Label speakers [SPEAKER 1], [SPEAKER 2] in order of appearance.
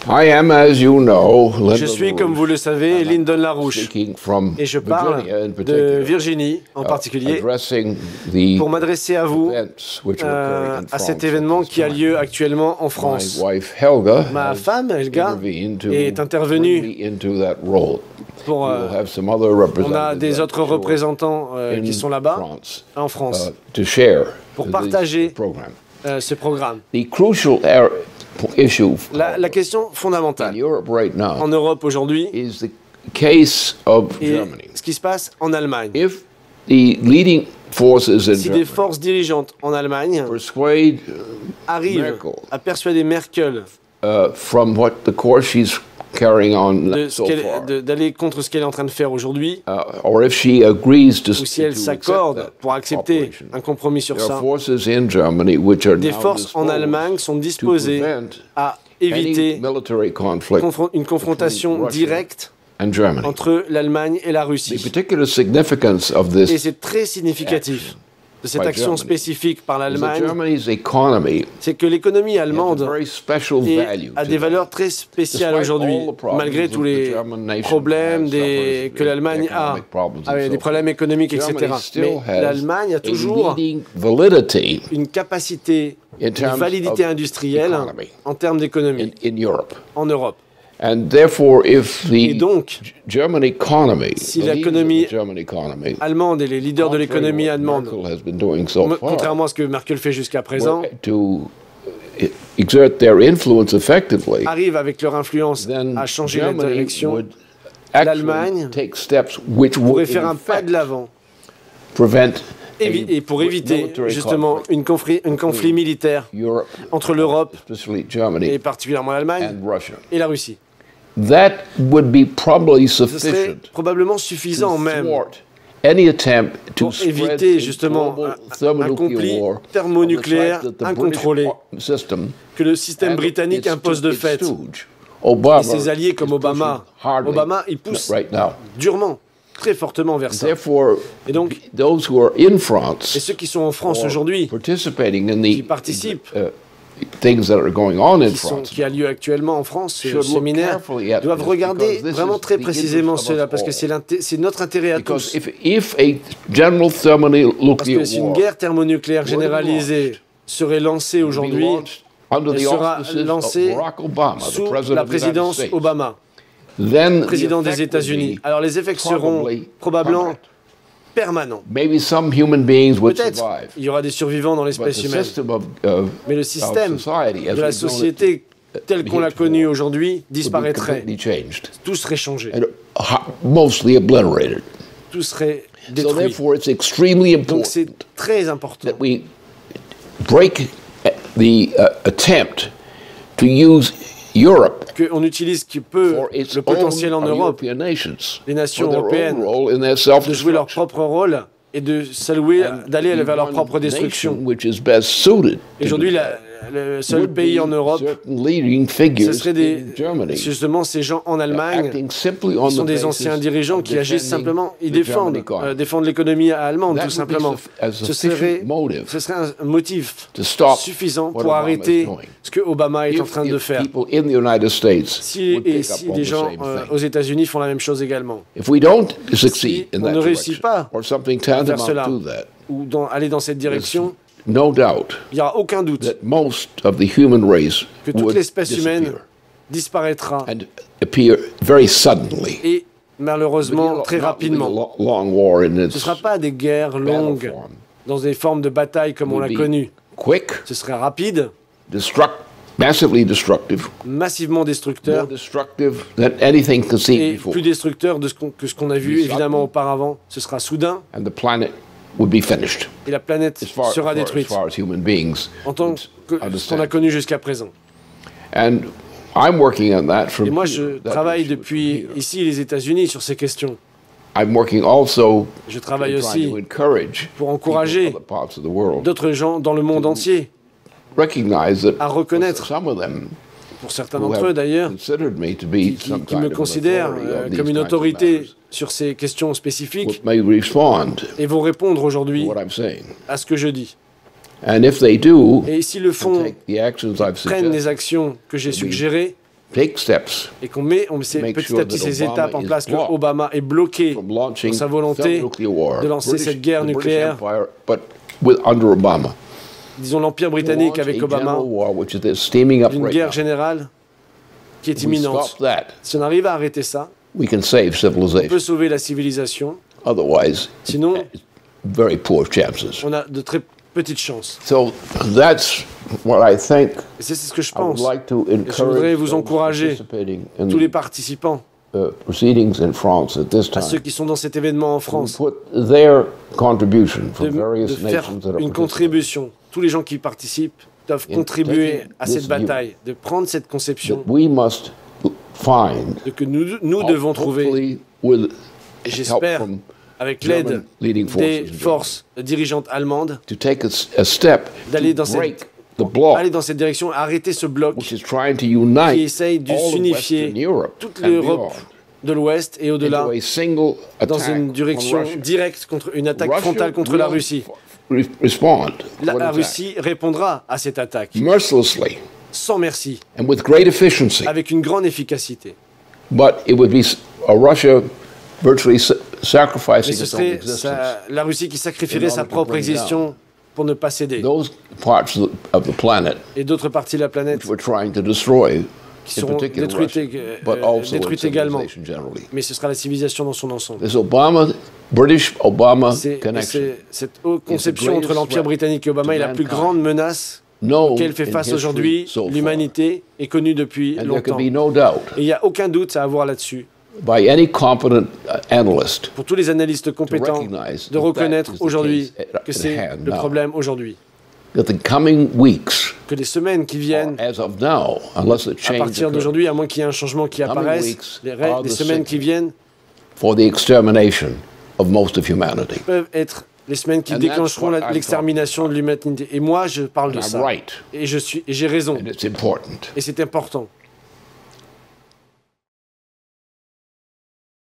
[SPEAKER 1] I am, as you know,
[SPEAKER 2] Je suis, comme vous le savez, Lyndon LaRouche, et je parle de Virginie en particulier pour m'adresser à vous à cet événement qui a lieu actuellement en France. Ma femme, Helga, est intervenue pour... on a des autres représentants qui sont là-bas, en France, pour partager ce programme. La question fondamentale en Europe aujourd'hui est ce qui se passe en Allemagne. Si des forces dirigeantes en Allemagne arrivent à persuader Merkel d'aller contre ce qu'elle est en train de faire aujourd'hui, ou si elle s'accorde pour accepter un compromis sur ça, des forces en Allemagne sont disposées à éviter une confrontation directe entre l'Allemagne et la Russie. Et c'est très significatif de cette action spécifique par l'Allemagne, c'est que l'économie allemande a des valeurs très spéciales aujourd'hui, malgré tous les problèmes que l'Allemagne a, avec des problèmes économiques, etc. Mais l'Allemagne a toujours une capacité, une validité industrielle en termes d'économie en Europe. Et donc, si l'économie allemande et les leaders de l'économie allemande, contrairement à ce que Merkel fait jusqu'à présent, arrivent avec leur influence à changer la direction, l'Allemagne pourrait faire un pas de l'avant et pour éviter justement un conflit militaire entre l'Europe, et particulièrement l'Allemagne, et la Russie. Ce serait probablement suffisant même pour éviter justement un conflit thermonucléaire incontrôlé que le système britannique impose de fait. Et ses alliés comme Obama, il pousse durement, très fortement vers ça. Et donc, ceux qui sont en France aujourd'hui, qui participent, qui a lieu actuellement en France, ce séminaire, doivent regarder vraiment très précisément cela, parce que c'est notre intérêt à tous. Parce que si une guerre thermonucléaire généralisée serait lancée aujourd'hui, elle sera lancée sous la présidence Obama, président des États-Unis. Alors les effets seront probablement permanent. Peut-être il y aura des survivants dans l'espèce humaine, mais le système de la société tel qu'on l'a connu aujourd'hui disparaîtrait. Tout serait changé. Tout serait détruit. Donc c'est très important qu'on utilise qui peut le potentiel en Europe, les nations européennes, de jouer leur propre rôle et de s'allouer, d'aller vers leur propre destruction. Et aujourd'hui, le seul pays en Europe, ce serait justement ces gens en Allemagne, qui sont des anciens dirigeants qui agissent simplement, ils défendent l'économie allemande, tout simplement. Ce serait un motif suffisant pour arrêter ce que Obama est en train de faire. Si les gens aux États-Unis font la même chose également. Si on ne réussit pas à faire cela, ou aller dans cette direction, il n'y aura aucun doute que toute l'espèce humaine disparaîtra et malheureusement très rapidement. Ce ne sera pas des guerres longues dans des formes de bataille comme on l'a connu. Ce serait rapide, massivement destructeur et plus destructeur que ce qu'on a vu évidemment auparavant. Ce sera soudain. Et la planète sera détruite en tant que ce qu'on a connu jusqu'à présent. Et moi, je travaille depuis ici, les États-Unis, sur ces questions. Je travaille aussi pour encourager d'autres gens dans le monde entier à reconnaître, pour certains d'entre eux d'ailleurs, qui me considèrent comme une autorité sur ces questions spécifiques et vont répondre aujourd'hui à ce que je dis. Et s'ils le font, prennent les actions que j'ai suggérées, et qu'on met petit à petit ces étapes en place, que Obama est bloqué dans sa volonté de lancer cette guerre nucléaire, disons l'Empire britannique avec Obama, d'une guerre générale qui est imminente. Si on arrive à arrêter ça, on peut sauver la civilisation. Sinon, on a de très petites chances. Et c'est ce que je pense. Et je voudrais vous encourager, tous les participants, à ceux qui sont dans cet événement en France, de faire une contribution. Tous les gens qui participent doivent contribuer à cette bataille, de prendre cette conception que nous devons trouver, et j'espère, avec l'aide des forces dirigeantes allemandes, d'aller dans cette direction, arrêter ce bloc qui essaye de s'unifier toute l'Europe de l'Ouest et au-delà dans une direction directe contre une attaque frontale contre la Russie. La Russie répondra à cette attaque sans merci, avec une grande efficacité. Mais ce serait la Russie qui sacrifierait sa propre existence pour ne pas céder. Et d'autres parties de la planète qui seront détruites également. Mais ce sera la civilisation dans son ensemble. Cette conception entre l'Empire britannique et Obama est la plus grande menace auquel fait face aujourd'hui l'humanité, est connue depuis longtemps. Et il n'y a aucun doute à avoir là-dessus. Pour tous les analystes compétents, de reconnaître aujourd'hui que c'est le problème aujourd'hui. Que les semaines qui viennent, à partir d'aujourd'hui, à moins qu'il y ait un changement qui apparaisse, les semaines qui viennent peuvent être les semaines qui déclencheront l'extermination de l'humanité. Et moi, je parle de ça. Et j'ai raison. Et c'est important.